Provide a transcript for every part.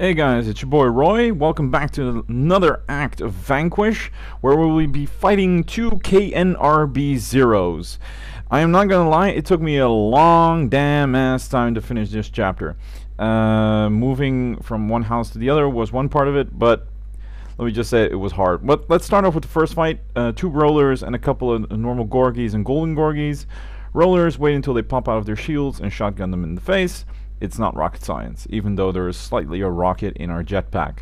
Hey guys, it's your boy Roy. Welcome back to another act of Vanquish, where we will be fighting two KNRB Zeros. I am not gonna lie, it took me a long damn ass time to finish this chapter. Moving from one house to the other was one part of it, but let me just say it was hard. But let's start off with the first fight. Two rollers and a couple of normal Gorgies and golden Gorgies. Rollers wait until they pop out of their shields and shotgun them in the face. It's not rocket science, even though there is slightly a rocket in our jetpack.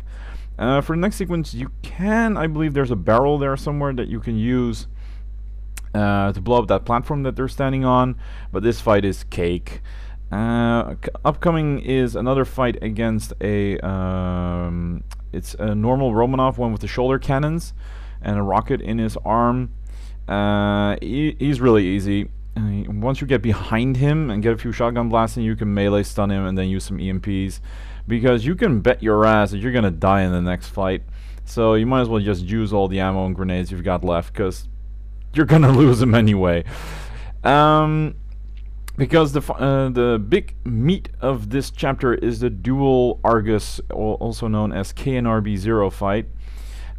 For the next sequence, you can, I believe there's a barrel there somewhere that you can use to blow up that platform that they're standing on, but this fight is cake. Upcoming is another fight against it's a normal Romanov, one with the shoulder cannons and a rocket in his arm. He's really easy. Once you get behind him and get a few shotgun blasts in, you can melee stun him and then use some EMPs, because you can bet your ass that you're gonna die in the next fight. So you might as well just use all the ammo and grenades you've got left, because you're gonna lose him anyway. Because the big meat of this chapter is the dual Argus, also known as KNRB-0 fight,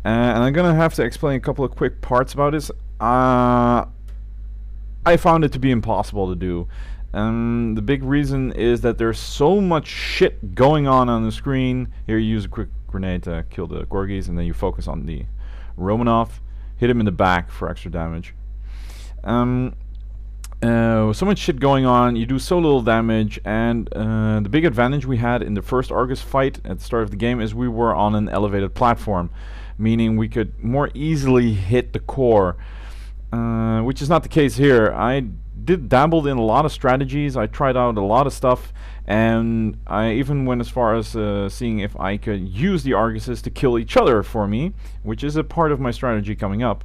and I'm gonna have to explain a couple of quick parts about this. I found it to be impossible to do. The big reason is that there's so much shit going on the screen. Here you use a quick grenade to kill the Gorgies, and then you focus on the Romanov. Hit him in the back for extra damage. So much shit going on, you do so little damage, and the big advantage we had in the first Argus fight at the start of the game is we were on an elevated platform, meaning we could more easily hit the core. Which is not the case here. I dabbled in a lot of strategies, I tried out a lot of stuff, and I even went as far as seeing if I could use the Arguses to kill each other for me, which is a part of my strategy coming up.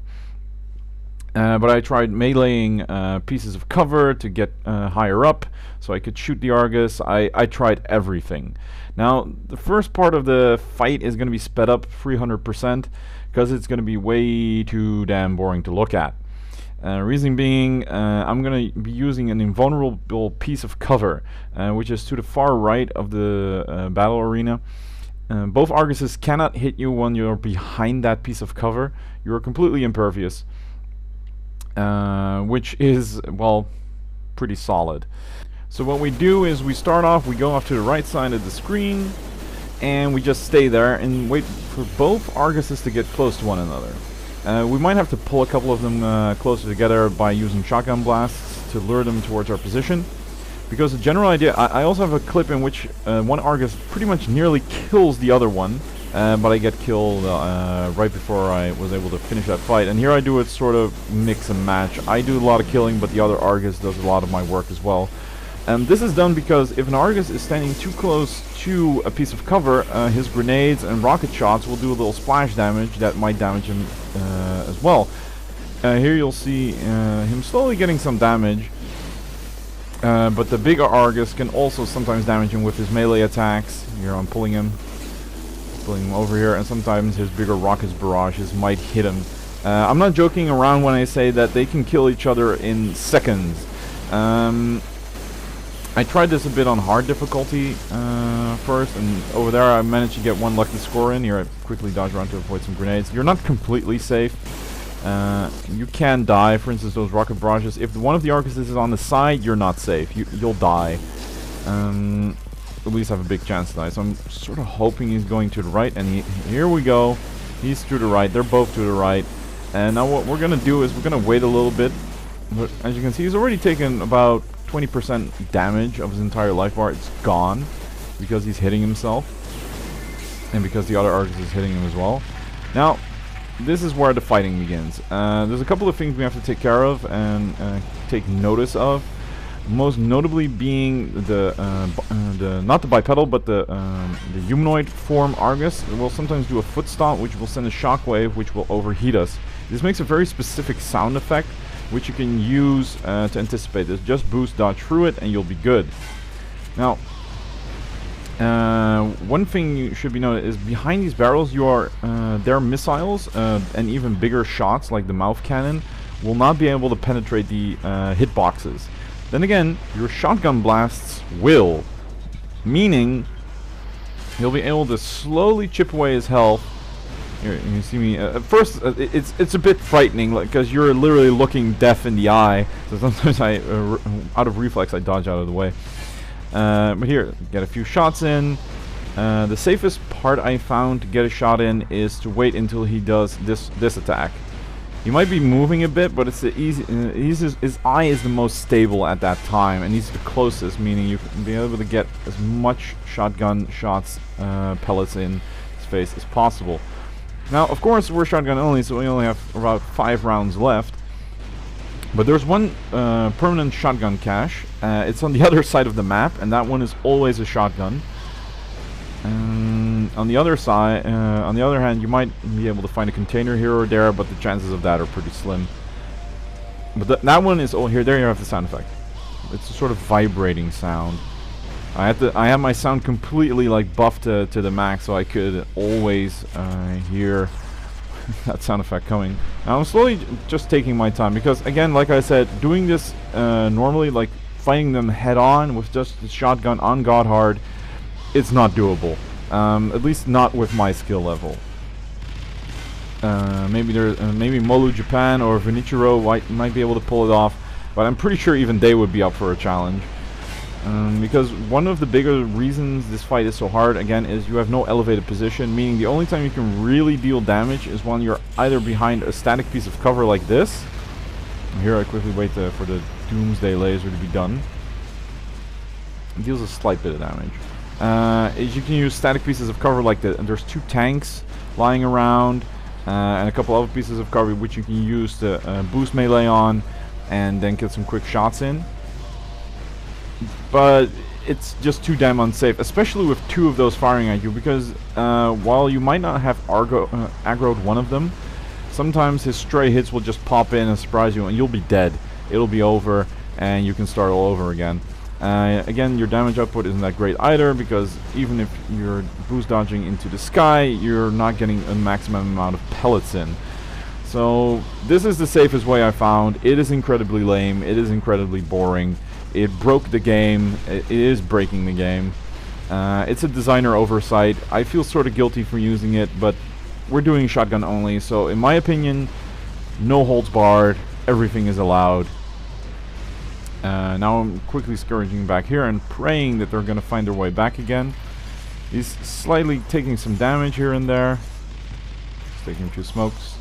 But I tried meleeing pieces of cover to get higher up, so I could shoot the Argus. I tried everything. Now, the first part of the fight is going to be sped up 300%, because it's going to be way too damn boring to look at. Reason being, I'm going to be using an invulnerable piece of cover, which is to the far right of the battle arena. Both Arguses cannot hit you when you're behind that piece of cover. You're completely impervious, which is, well, pretty solid. So what we do is we start off, we go off to the right side of the screen, and we just stay there and wait for both Arguses to get close to one another. We might have to pull a couple of them closer together by using shotgun blasts to lure them towards our position. Because the general idea, I also have a clip in which one Argus pretty much nearly kills the other one, but I get killed right before I was able to finish that fight. And here I do it sort of mix and match. I do a lot of killing, but the other Argus does a lot of my work as well. And this is done because if an Argus is standing too close to a piece of cover, his grenades and rocket shots will do a little splash damage that might damage him as well. Here you'll see him slowly getting some damage, but the bigger Argus can also sometimes damage him with his melee attacks. Here I'm pulling him over here, and sometimes his bigger rockets barrages might hit him. I'm not joking around when I say that they can kill each other in seconds. I tried this a bit on hard difficulty first, and over there I managed to get one lucky score in. Here I quickly dodge around to avoid some grenades. You're not completely safe. You can die, for instance those rocket barrages. If one of the Arguses is on the side, you're not safe. You'll die. At least have a big chance to die. So I'm sort of hoping he's going to the right, and here we go. He's to the right, they're both to the right. And now what we're going to do is we're going to wait a little bit. But as you can see, he's already taken about 20% damage of his entire life bar. It's gone because he's hitting himself, and because the other Argus is hitting him as well. Now, this is where the fighting begins. There's a couple of things we have to take care of and take notice of. Most notably being the not the bipedal, but the humanoid form Argus will sometimes do a foot stomp, which will send a shockwave, which will overheat us. This makes a very specific sound effect, which you can use to anticipate this. Just boost dodge through it and you'll be good. Now, one thing you should be noted is behind these barrels their missiles and even bigger shots like the mouth cannon will not be able to penetrate the hitboxes. Then again, your shotgun blasts will, meaning You'll be able to slowly chip away his health. Here, you see me. At first, it's a bit frightening, because you're literally looking death in the eye. So sometimes out of reflex, I dodge out of the way. But here, get a few shots in. The safest part I found to get a shot in is to wait until he does this attack. He might be moving a bit, but it's the his eye is the most stable at that time, and he's the closest, meaning you can be able to get as much shotgun shots, pellets in his face as possible. Now, of course, we're shotgun only, so we only have about 5 rounds left. But there's one permanent shotgun cache. It's on the other side of the map, and that one is always a shotgun. On the other side, on the other hand, you might be able to find a container here or there, but the chances of that are pretty slim. But that one is here. There you have the sound effect. It's a sort of vibrating sound. I have my sound completely like buffed to the max, so I could always hear that sound effect coming. Now I'm slowly just taking my time, because again, like I said, doing this normally, like fighting them head on with just the shotgun on God hard, it's not doable. At least not with my skill level. Maybe Molu Japan or Venichiro might be able to pull it off, but I'm pretty sure even they would be up for a challenge. Because one of the bigger reasons this fight is so hard, again, is you have no elevated position, meaning the only time you can really deal damage is when you're either behind a static piece of cover like this. Here I quickly wait for the Doomsday Laser to be done. It deals a slight bit of damage. You can use static pieces of cover like that, and there's 2 tanks lying around, and a couple other pieces of cover which you can use to boost melee on, and then get some quick shots in. But it's just too damn unsafe, especially with 2 of those firing at you, because while you might not have aggroed one of them, sometimes his stray hits will just pop in and surprise you, and you'll be dead. It'll be over, and you can start all over again. Again, your damage output isn't that great either, because even if you're boost dodging into the sky, you're not getting a maximum amount of pellets in. So this is the safest way I found. It is incredibly lame. It is incredibly boring. It broke the game. It is breaking the game. It's a designer oversight. I feel sort of guilty for using it, but we're doing shotgun only, so in my opinion, no holds barred. Everything is allowed. Now I'm quickly scurrying back here and praying that they're going to find their way back again. He's slightly taking some damage here and there. Just taking a few smokes.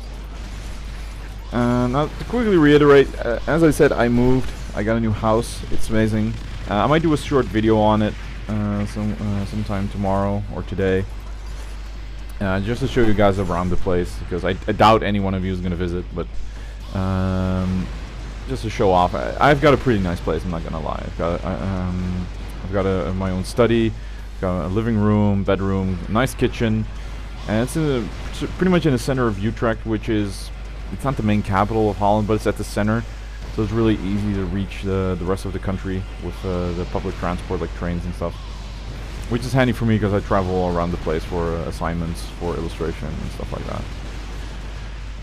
Now to quickly reiterate, as I said, I moved. I got a new house. It's amazing. I might do a short video on it sometime tomorrow or today. Just to show you guys around the place, because I doubt any one of you is going to visit, but just to show off. I've got a pretty nice place, I'm not going to lie. I've got my own study, got a living room, bedroom, nice kitchen, and it's pretty much in the center of Utrecht, which is, it's not the main capital of Holland, but it's at the center. So it's really easy to reach the rest of the country with the public transport, like trains and stuff. Which is handy for me, because I travel all around the place for assignments, for illustration and stuff like that.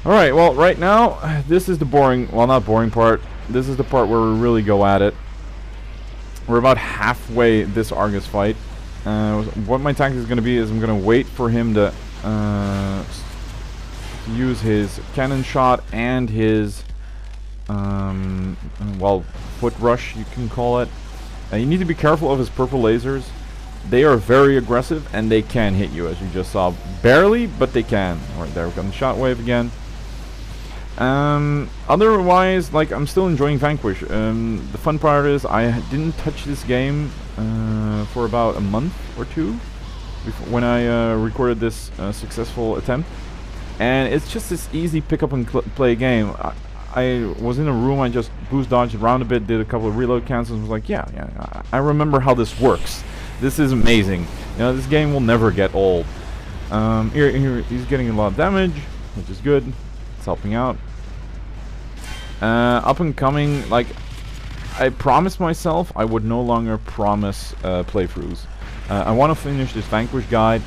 Alright, well, right now, this is the boring, well, not boring part. This is the part where we really go at it. We're about halfway this Argus fight. What my tactic is going to be is I'm going to wait for him to use his cannon shot and his well, foot rush, you can call it. You need to be careful of his purple lasers. They are very aggressive, and they can hit you, as you just saw. Barely, but they can. Alright, there we go, the shot wave again. Otherwise, like, I'm still enjoying Vanquish. The fun part is I didn't touch this game for about a month or 2 when I recorded this successful attempt. And it's just this easy pick up and play game. I was in a room, I just boost dodged around a bit, did a couple of reload cancels, and was like, yeah, I remember how this works. This is amazing. You know, this game will never get old. Here he's getting a lot of damage, which is good. It's helping out. Up and coming, like, I promised myself I would no longer promise playthroughs. I want to finish this Vanquish guide.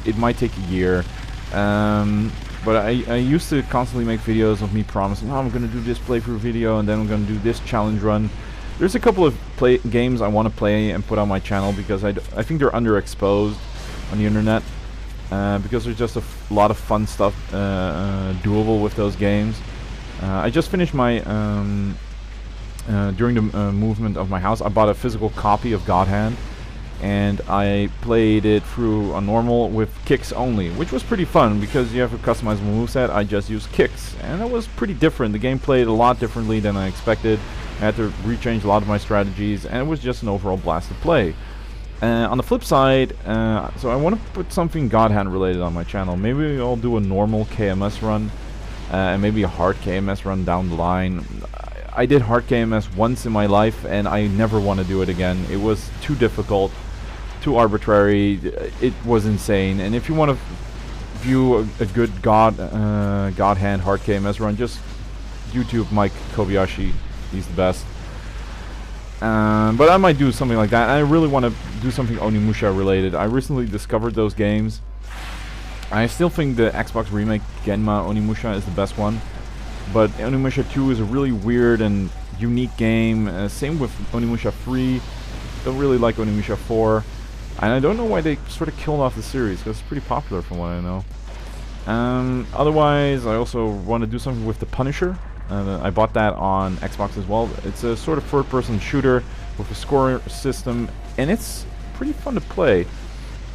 It might take a year. But I used to constantly make videos of me promising, oh, I'm going to do this playthrough video, and then I'm going to do this challenge run. There's a couple of games I want to play and put on my channel, because I think they're underexposed. on the internet, because there's just a lot of fun stuff doable with those games. I just finished my during the movement of my house, I bought a physical copy of God Hand, and I played it through a normal with kicks only, which was pretty fun because you have a customizable moveset. I just used kicks, and it was pretty different. The game played a lot differently than I expected. I had to rechange a lot of my strategies, and it was just an overall blast to play. On the flip side, so I want to put something God Hand related on my channel. Maybe I'll do a normal KMS run, and maybe a hard KMS run down the line. I did hard KMS once in my life, and I never want to do it again. It was too difficult, too arbitrary. It was insane. And if you want to view a good God Hand hard KMS run, just YouTube Mike Kobayashi. He's the best. But I might do something like that. I really want to do something Onimusha related. I recently discovered those games. I still think the Xbox remake Genma Onimusha is the best one. But Onimusha 2 is a really weird and unique game. Same with Onimusha 3. Don't really like Onimusha 4. And I don't know why they sort of killed off the series, because it's pretty popular from what I know. Otherwise, I also want to do something with the Punisher. I bought that on Xbox as well. It's a sort of third-person shooter with a score system, and it's pretty fun to play.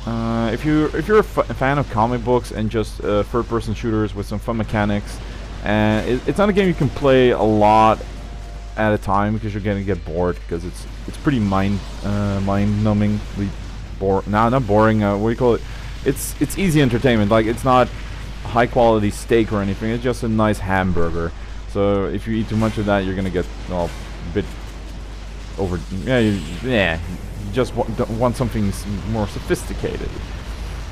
If you're a fan of comic books and just third-person shooters with some fun mechanics, it's not a game you can play a lot at a time because you're gonna get bored, because it's pretty mind-numbingly boring. No, not boring. What do you call it? It's easy entertainment. Like, it's not high-quality steak or anything. It's just a nice hamburger. So if you eat too much of that, you're gonna get a bit over. Yeah, you just want something more sophisticated.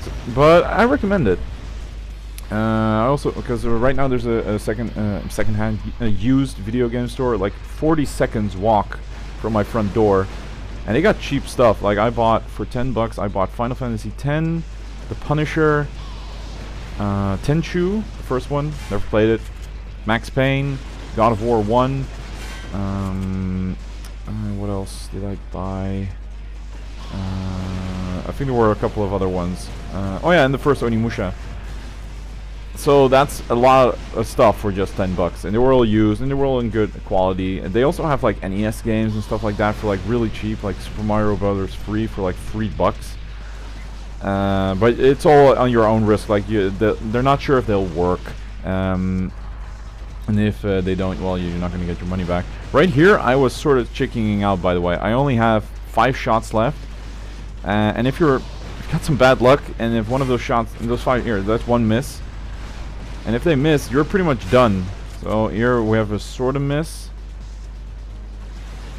So, but I recommend it. I also, because right now there's a second-hand used video game store, like 40 seconds walk from my front door, and they got cheap stuff. Like, I bought for $10. I bought Final Fantasy X, The Punisher, Tenchu, the first one. Never played it. Max Payne, God of War 1. What else did I buy? I think there were a couple of other ones. Oh yeah, and the first Onimusha. So that's a lot of stuff for just $10, and they were all used, and they were all in good quality. And they also have like NES games and stuff like that for like really cheap, like Super Mario Brothers free for like $3. But it's all on your own risk. Like, they're not sure if they'll work. And if they don't, well, you're not going to get your money back. Right here, I was sort of chickening out, by the way. I only have 5 shots left. And if you've got some bad luck, and if one of those shots, those 5 here, that's one miss. And if they miss, you're pretty much done. So here we have a sort of miss.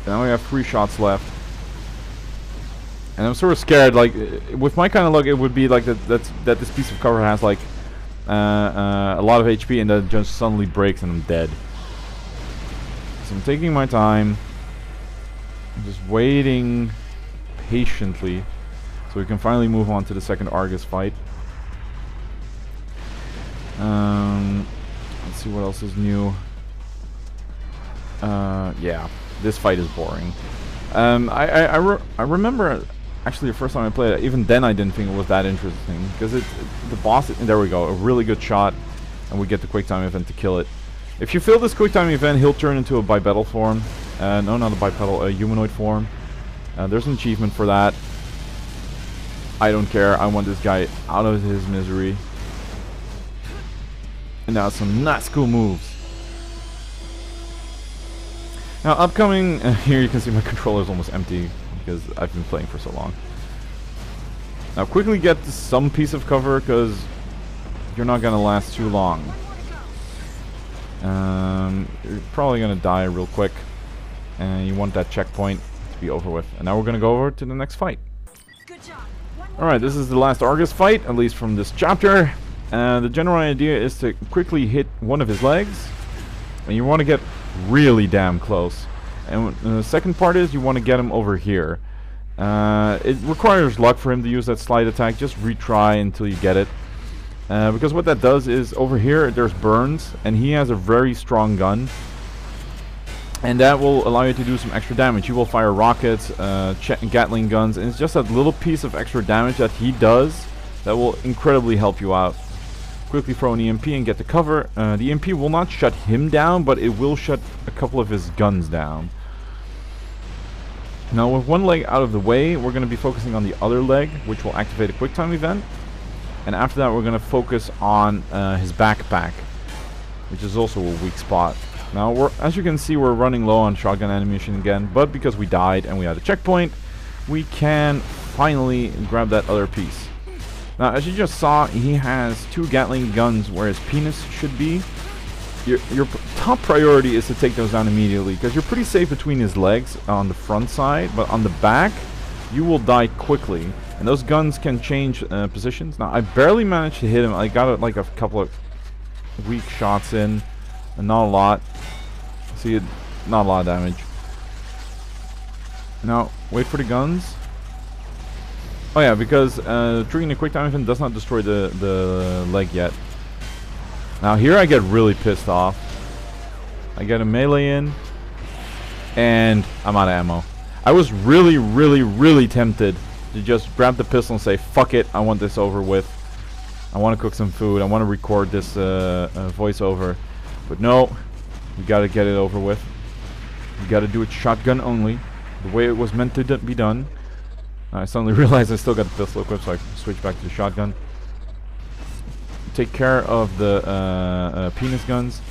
Now we have 3 shots left. And I'm sort of scared, like, with my kind of luck, it would be like that this piece of cover has like a lot of HP, and then just suddenly breaks and I'm dead. So I'm taking my time. I'm just waiting patiently so we can finally move on to the second Argus fight. Let's see what else is new. Yeah, this fight is boring. I remember actually the first time I played it, even then I didn't think it was that interesting, because the boss, there we go, a really good shot, and we get the quick time event to kill it. If you fail this quick time event, he'll turn into a bipedal form. No, not a bipedal, a humanoid form. There's an achievement for that. I don't care, I want this guy out of his misery. And now some nice cool moves. Now upcoming, here you can see my controller is almost empty because I've been playing for so long. Now quickly get to some piece of cover, because you're not gonna last too long. You're probably gonna die real quick, and you want that checkpoint to be over with. And now we're gonna go over to the next fight. Alright, this is the last Argus fight, at least from this chapter. The general idea is to quickly hit one of his legs, and you want to get really damn close. And the second part is you want to get him over here. It requires luck for him to use that slide attack. Just retry until you get it. Because what that does is, over here there's Burns, and he has a very strong gun. And that will allow you to do some extra damage. He will fire rockets, Gatling guns, and it's just that little piece of extra damage that he does That will incredibly help you out. Quickly throw an EMP and get the cover. The EMP will not shut him down, but it will shut a couple of his guns down. Now with one leg out of the way, we're going to be focusing on the other leg, which will activate a quick time event. And after that we're going to focus on his backpack, which is also a weak spot. Now as you can see, we're running low on shotgun ammunition again, but because we died and we had a checkpoint, we can finally grab that other piece. Now as you just saw, he has 2 Gatling guns where his penis should be. Your top priority is to take those down immediately, because you're pretty safe between his legs on the front side, but on the back you will die quickly, and those guns can change positions. Now I barely managed to hit him. I got like a couple of weak shots in, and not a lot. See, not a lot of damage. Now wait for the guns. Oh yeah, because triggering the quick time event does not destroy the leg yet. Now here I get really pissed off. I get a melee in, and I'm out of ammo. I was really tempted to just grab the pistol and say, fuck it, I want this over with. I want to cook some food, I want to record this voiceover. But no, we gotta get it over with. We gotta do it shotgun only, the way it was meant to be done. I suddenly realized I still got the pistol equipped, so I can switch back to the shotgun. Take care of the penis guns.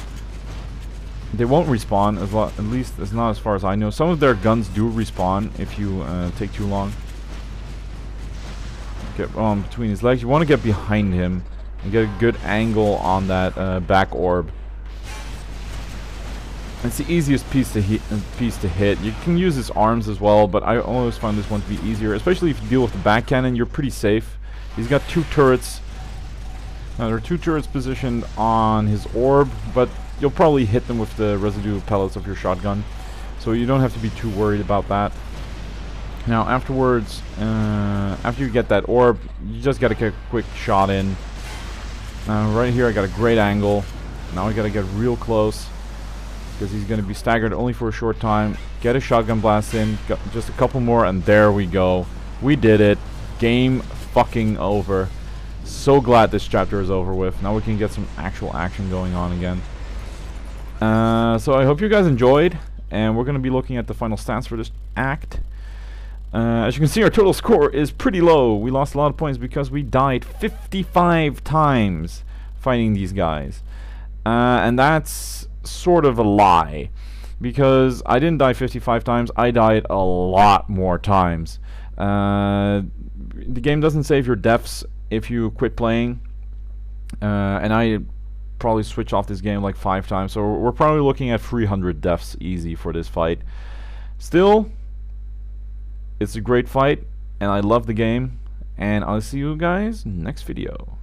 They won't respawn, at least it's not as far as I know. Some of their guns do respawn if you take too long. Get between his legs. You want to get behind him and get a good angle on that back orb. It's the easiest piece to hit. You can use his arms as well, but I always find this one to be easier, especially if you deal with the back cannon. You're pretty safe. He's got 2 turrets. Now there are 2 turrets positioned on his orb, but you'll probably hit them with the residue pellets of your shotgun, so you don't have to be too worried about that. Now afterwards, after you get that orb, you just gotta get a quick shot in. Right here I got a great angle. Now I gotta get real close, because he's gonna be staggered only for a short time. Get a shotgun blast in, just a couple more, and there we go. We did it. Game fucking over. So glad this chapter is over with. Now we can get some actual action going on again. So I hope you guys enjoyed, and we're going to be looking at the final stats for this act. As you can see, our total score is pretty low. We lost a lot of points because we died 55 times fighting these guys. And that's sort of a lie, because I didn't die 55 times, I died a lot more times. The game doesn't save your deaths if you quit playing, and I probably switch off this game like 5 times, so we're probably looking at 300 deaths easy for this fight. Still, it's a great fight, and I love the game, and I'll see you guys next video.